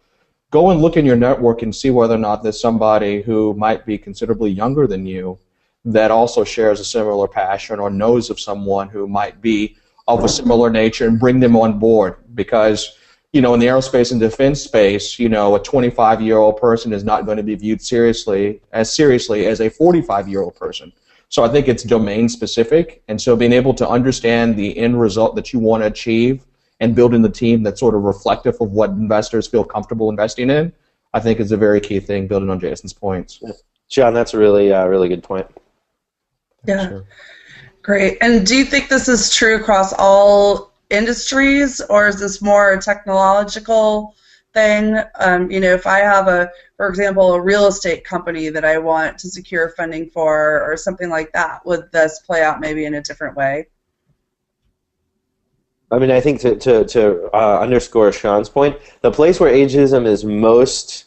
Go and look in your network and see whether or not there's somebody who might be considerably younger than you that also shares a similar passion or knows of someone who might be of a similar nature, and bring them on board. Because, you know, in the aerospace and defense space, you know, a 25-year-old person is not going to be viewed seriously as a 45-year-old person. So I think it's domain specific, and so being able to understand the end result that you want to achieve and building the team that's sort of reflective of what investors feel comfortable investing in, I think is a very key thing, building on Jason's points. John, that's a really good point. Yeah, Sure. Great. And do you think this is true across all industries, or is this more a technological thing? You know, if I have for example, a real estate company that I want to secure funding for or something like that, would this play out maybe in a different way? I mean, I think to underscore Sean's point, the place where ageism is most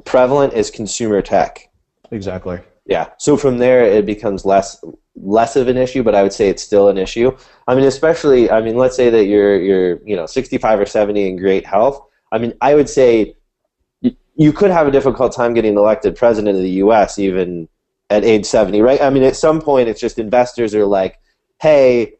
prevalent is consumer tech. Exactly. Yeah. So from there, it becomes less of an issue, but I would say it's still an issue. I mean, especially, I mean, let's say that you're 65 or 70 in great health. I mean, I would say you could have a difficult time getting elected president of the U.S. even at age 70, right? I mean, at some point, it's just investors are like, hey,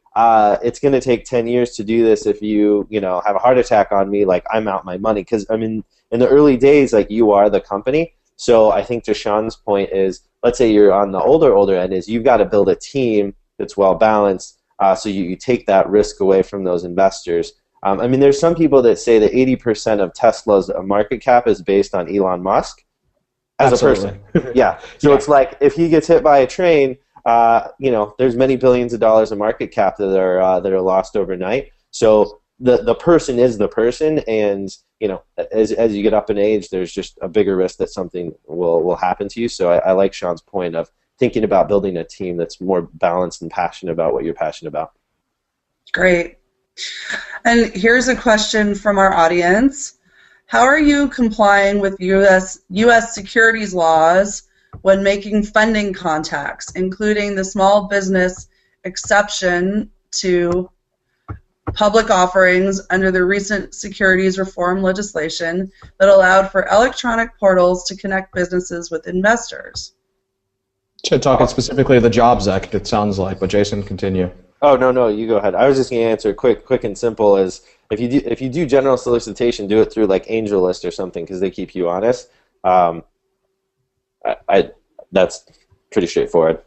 it's going to take 10 years to do this. If you have a heart attack on me, like, I'm out my money. Because, I mean, in the early days, like, you are the company. So I think to Sean's point is, let's say you're on the older end, is you've got to build a team that's well balanced, so you take that risk away from those investors. I mean, there's some people that say that 80% of Tesla's market cap is based on Elon Musk as Absolutely. a person. Yeah. So it's like if he gets hit by a train, there's many billions of dollars of market cap that are lost overnight. So the person is the person, and as you get up in age, there's just a bigger risk that something will happen to you. So I like Sean's point of thinking about building a team that's more balanced and passionate about what you're passionate about. Great. And here's a question from our audience. How are you complying with U.S. securities laws when making funding contacts, including the small business exception to public offerings under the recent securities reform legislation that allowed for electronic portals to connect businesses with investors? Talking specifically of the Jobs Act, it sounds like, but Jason, continue. Oh, no, you go ahead. I was just going to answer quick and simple is if you do general solicitation, do it through like AngelList or something, because they keep you honest. That's pretty straightforward.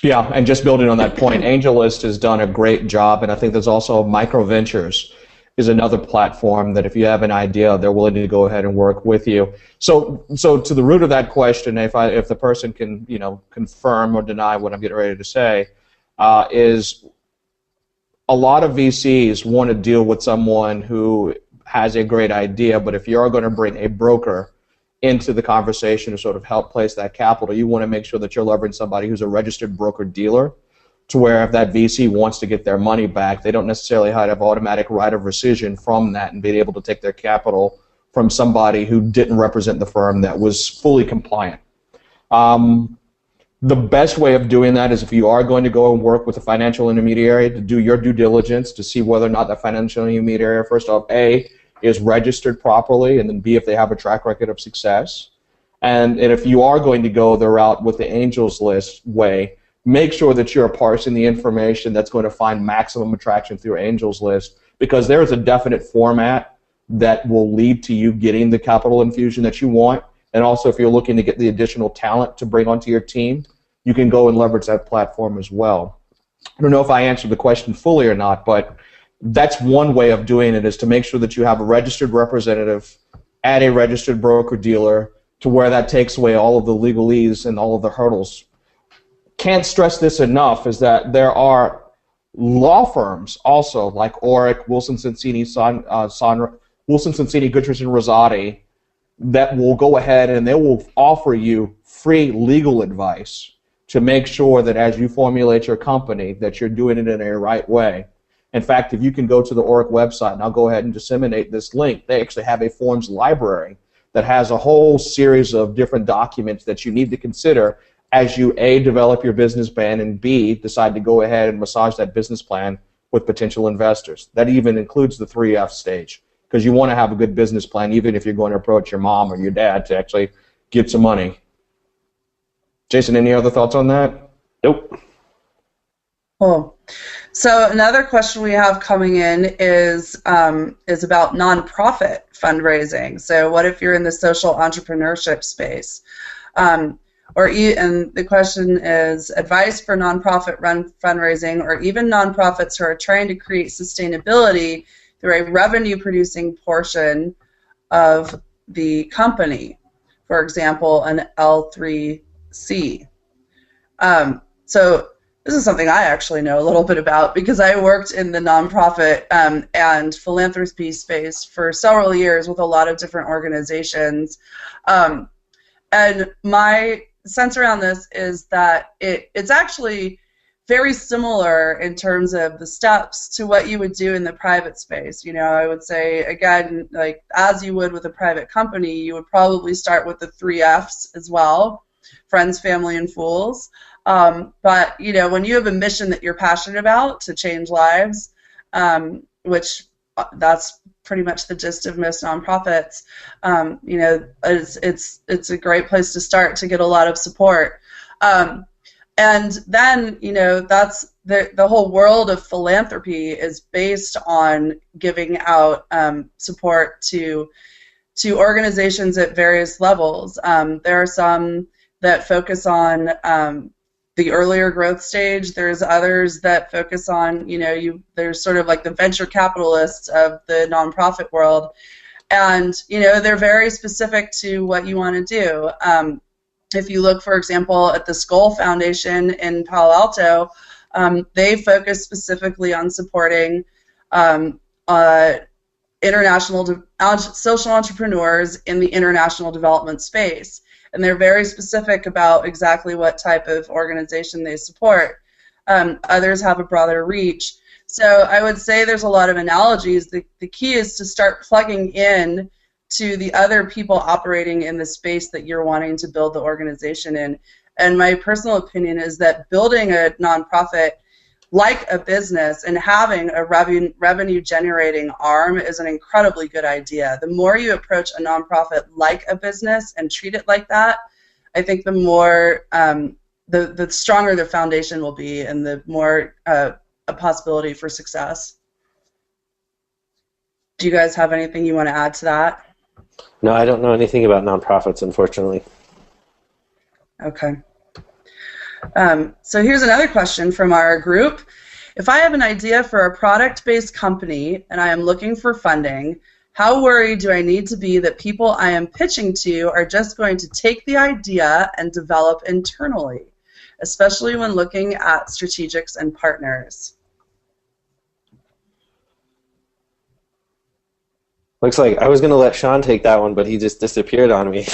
Yeah, and just building on that point, AngelList has done a great job, and I think there's also MicroVentures is another platform that if you have an idea, they're willing to go ahead and work with you. So to the root of that question, if the person can confirm or deny what I'm getting ready to say, is a lot of VCs want to deal with someone who has a great idea, but if you're going to bring a broker into the conversation to sort of help place that capital, you want to make sure that you're leveraging somebody who's a registered broker-dealer, to where if that VC wants to get their money back, they don't necessarily have automatic right of rescission from that and be able to take their capital from somebody who didn't represent the firm that was fully compliant. The best way of doing that is if you are going to go and work with a financial intermediary, to do your due diligence to see whether or not that financial intermediary, first off, A, is registered properly, and then B, if they have a track record of success. And if you are going to go the route with the angels list way, make sure that you're parsing the information that's going to find maximum attraction through angels list, because there is a definite format that will lead to you getting the capital infusion that you want. And also, if you're looking to get the additional talent to bring onto your team, you can go and leverage that platform as well. I don't know if I answered the question fully or not, but that's one way of doing it, is to make sure that you have a registered representative at a registered broker-dealer, to where that takes away all of the legalese and all of the hurdles. Can't stress this enough, is that there are law firms also, like Oric, Wilson Sonsini, Goodrich & Rosati, that will go ahead and they will offer you free legal advice to make sure that as you formulate your company, that you're doing it in a right way. In fact, if you can go to the Oric website, and I'll go ahead and disseminate this link, they actually have a forms library that has a whole series of different documents that you need to consider as you, A, develop your business plan, and B, decide to go ahead and massage that business plan with potential investors. That even includes the 3F stage, because you want to have a good business plan even if you're going to approach your mom or your dad to actually get some money. Jason, any other thoughts on that? Nope. Cool. So another question we have coming in is about nonprofit fundraising. So what if you're in the social entrepreneurship space? And the question is, advice for nonprofit run fundraising, or even nonprofits who are trying to create sustainability through a revenue-producing portion of the company, for example, an L3C. So this is something I actually know a little bit about, because I worked in the nonprofit and philanthropy space for several years with a lot of different organizations. And my sense around this is that it's actually very similar in terms of the steps to what you would do in the private space. You know, I would say, again, like as you would with a private company, you would probably start with the 3 Fs as well: friends, family, and fools. But, you know, when you have a mission that you're passionate about to change lives, which that's pretty much the gist of most nonprofits, you know, it's a great place to start to get a lot of support. And then, you know, that's the whole world of philanthropy is based on giving out support to organizations at various levels. There are some that focus on the earlier growth stage. There's others that focus on, you know, there's sort of like the venture capitalists of the nonprofit world, and, you know, they're very specific to what you want to do. If you look, for example, at the Skoll Foundation in Palo Alto, they focus specifically on supporting international social entrepreneurs in the international development space. And they're very specific about exactly what type of organization they support. Others have a broader reach. So I would say there's a lot of analogies. The key is to start plugging in to the other people operating in the space that you're wanting to build the organization in. And my personal opinion is that building a nonprofit like a business and having a revenue-generating arm is an incredibly good idea. The more you approach a nonprofit like a business and treat it like that, I think the more, the stronger the foundation will be, and the more a possibility for success. Do you guys have anything you want to add to that? No, I don't know anything about nonprofits, unfortunately. Okay. So here's another question from our group. If I have an idea for a product-based company and I am looking for funding, how worried do I need to be that people I am pitching to are just going to take the idea and develop internally, especially when looking at strategics and partners? Looks like I was going to let Sean take that one, but he just disappeared on me.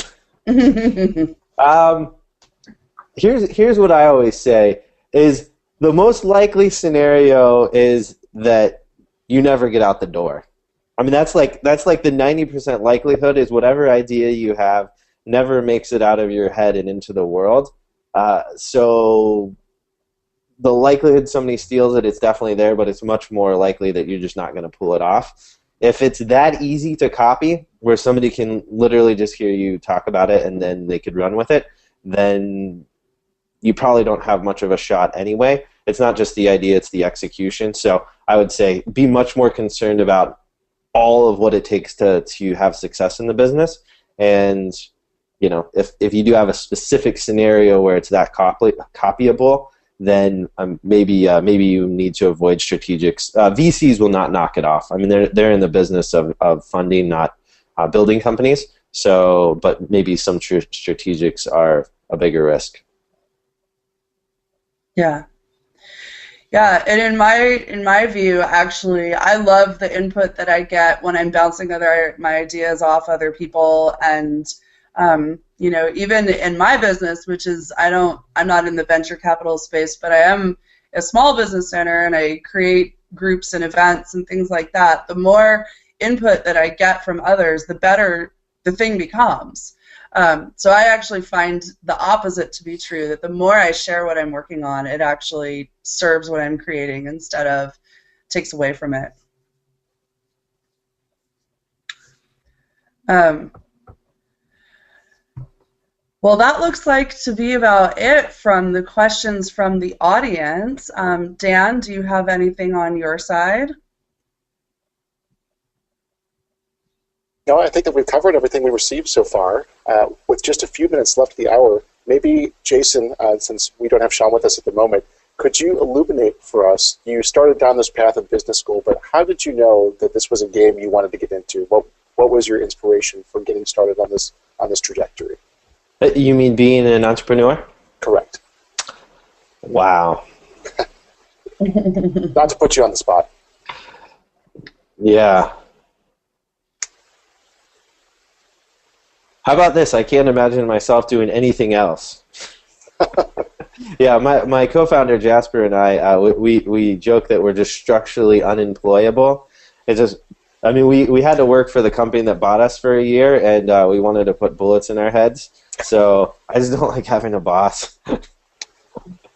Here's what I always say, is the most likely scenario is that you never get out the door. I mean, that's like the 90% likelihood is whatever idea you have never makes it out of your head and into the world. So the likelihood somebody steals it, it's definitely there, but it's much more likely that you're just not going to pull it off. if it's that easy to copy, where somebody can literally just hear you talk about it and then they could run with it, then you probably don't have much of a shot anyway. It's not just the idea, it's the execution. So I would say be much more concerned about all of what it takes to have success in the business. And you know, if you do have a specific scenario where it's that copyable, then maybe you need to avoid strategics. VCs will not knock it off. I mean, they're in the business of funding, not building companies. So, but maybe some strategics are a bigger risk. Yeah. Yeah, and in my view, actually, I love the input that I get when I'm bouncing my ideas off other people, and you know, even in my business, which is I'm not in the venture capital space, but I am a small business owner, and I create groups and events and things like that. The more input that I get from others, the better the thing becomes. So I actually find the opposite to be true, that the more I share what I'm working on, it actually serves what I'm creating instead of takes away from it. Well, that looks like to be about it from the questions from the audience. Dan, do you have anything on your side? No, I think that we've covered everything we received so far. With just a few minutes left of the hour, maybe, Jason, since we don't have Sean with us at the moment, could you illuminate for us, you started down this path of business school, but how did you know that this was a game you wanted to get into? What was your inspiration for getting started on this trajectory? You mean being an entrepreneur? Correct. Wow. Not to put you on the spot. Yeah. How about this? I can't imagine myself doing anything else. Yeah, my co-founder Jasper and I, we joke that we're just structurally unemployable. It's just, I mean, we had to work for the company that bought us for a year, and we wanted to put bullets in our heads. So I just don't like having a boss. I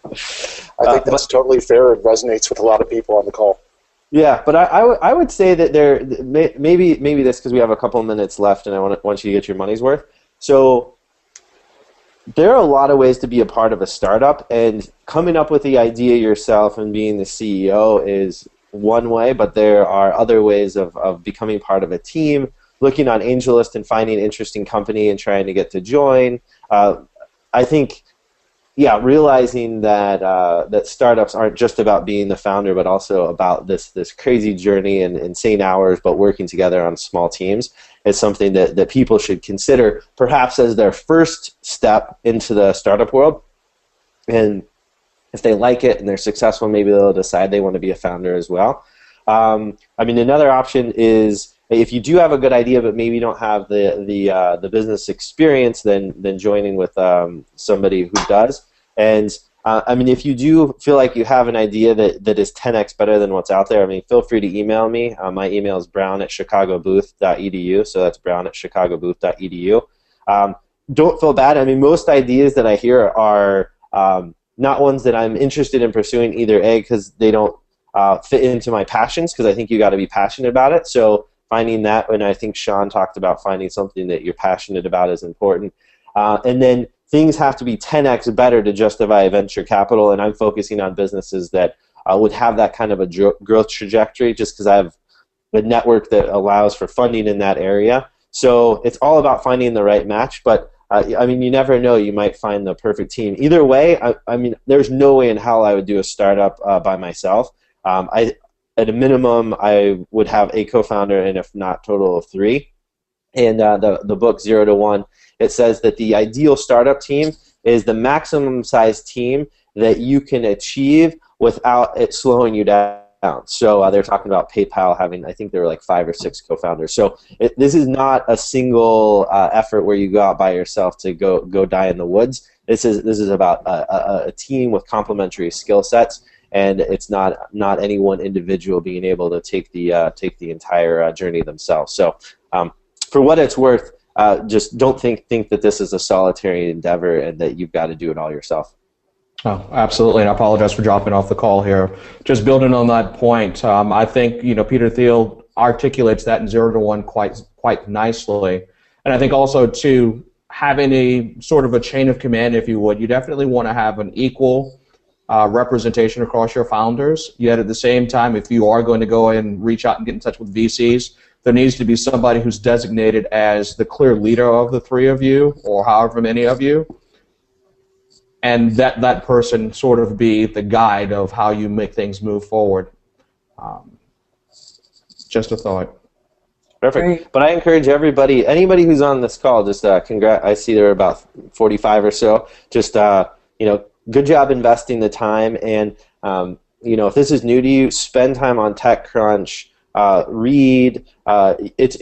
think that's totally fair and resonates with a lot of people on the call. Yeah, but I would say that maybe this, because we have a couple minutes left and I want you to get your money's worth. So there are a lot of ways to be a part of a startup, and coming up with the idea yourself and being the CEO is one way, but there are other ways of becoming part of a team, looking on AngelList and finding an interesting company and trying to get to join. I think, yeah, realizing that startups aren't just about being the founder, but also about this crazy journey and insane hours, but working together on small teams is something that people should consider, perhaps as their first step into the startup world. And if they like it and they're successful, maybe they'll decide they want to be a founder as well. I mean, another option is, if you do have a good idea but maybe don't have the business experience, then joining with somebody who does. And I mean, if you do feel like you have an idea that is 10x better than what's out there, I mean, feel free to email me. My email is brown@chicagobooth.edu, so that's brown@chicagobooth.edu. Don't feel bad. I mean, most ideas that I hear are not ones that I'm interested in pursuing, either A, because they don't fit into my passions, because I think you got to be passionate about it. So finding that, and I think Sean talked about finding something that you're passionate about is important. And then things have to be 10x better to justify venture capital, and I'm focusing on businesses that would have that kind of a growth trajectory, just because I have a network that allows for funding in that area. So it's all about finding the right match, but I mean, you never know, you might find the perfect team. Either way, I mean, there's no way in hell I would do a startup by myself. At a minimum, I would have a co-founder, and if not, total of 3. And the book 0 to 1, it says that the ideal startup team is the maximum size team that you can achieve without it slowing you down. So they're talking about PayPal having, I think there were like 5 or 6 co-founders. So this is not a single effort where you go out by yourself to go die in the woods. This is about a team with complementary skill sets, and it's not any one individual being able to take the entire journey themselves. So for what it's worth, just don't think that this is a solitary endeavor and that you've got to do it all yourself. Oh, absolutely, and I apologize for dropping off the call here. Just building on that point, I think Peter Thiel articulates that in 0 to 1 quite nicely. And I think also, too, having a sort of a chain of command, if you would, you definitely want to have an equal representation across your founders. Yet at the same time, if you are going to go and reach out and get in touch with VCs, there needs to be somebody who's designated as the clear leader of the 3 of you, or however many of you, and that person sort of be the guide of how you make things move forward. Just a thought. Perfect. Great. But I encourage anybody who's on this call, just I see there are about 45 or so. Just good job investing the time, and if this is new to you, spend time on TechCrunch. Read. This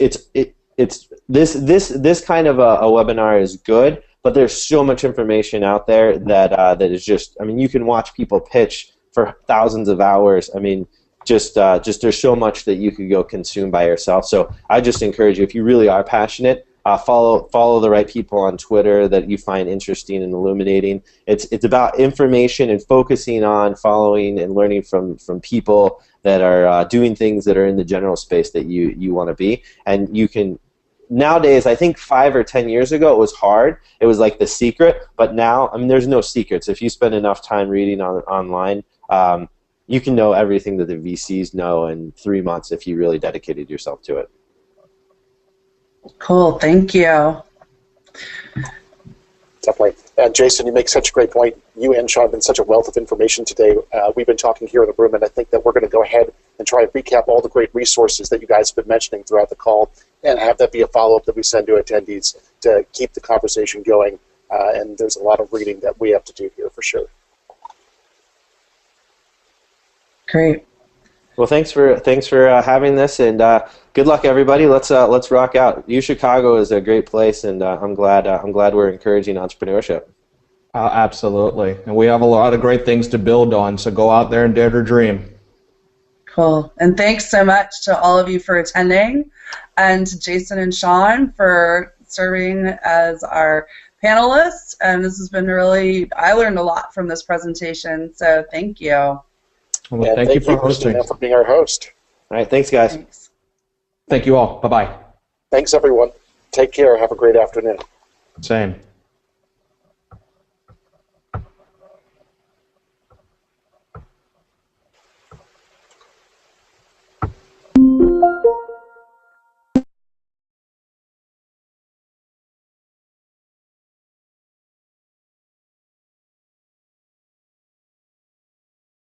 kind of a webinar is good, but there's so much information out there that is just. I mean, you can watch people pitch for thousands of hours. I mean, just there's so much that you could go consume by yourself. So I just encourage you, if you really are passionate, follow the right people on Twitter that you find interesting and illuminating. It's about information and focusing on following and learning from people that are doing things that are in the general space that you want to be. And you can, nowadays, I think 5 or 10 years ago, it was hard. It was like the secret. But now, I mean, there's no secrets. If you spend enough time reading online, you can know everything that the VCs know in 3 months if you really dedicated yourself to it. Cool, thank you. Definitely. And Jason, you make such a great point. You and Sean have been such a wealth of information today. We've been talking here in the room, and I think that we're going to go ahead and try and recap all the great resources that you guys have been mentioning throughout the call, and have that be a follow-up that we send to attendees to keep the conversation going. And there's a lot of reading that we have to do here for sure. Great. Well, thanks for having this, and good luck, everybody. Let's rock out. Chicago is a great place, and I'm glad we're encouraging entrepreneurship. Absolutely, and we have a lot of great things to build on. So go out there and dare to dream. Cool, and thanks so much to all of you for attending, and to Jason and Sean for serving as our panelists. And this has been I learned a lot from this presentation. So thank you. Well, thank you for hosting. Krisztina, for being our host. All right, thanks, guys. Thanks. Thank you all. Bye-bye. Thanks, everyone. Take care. Have a great afternoon. Same.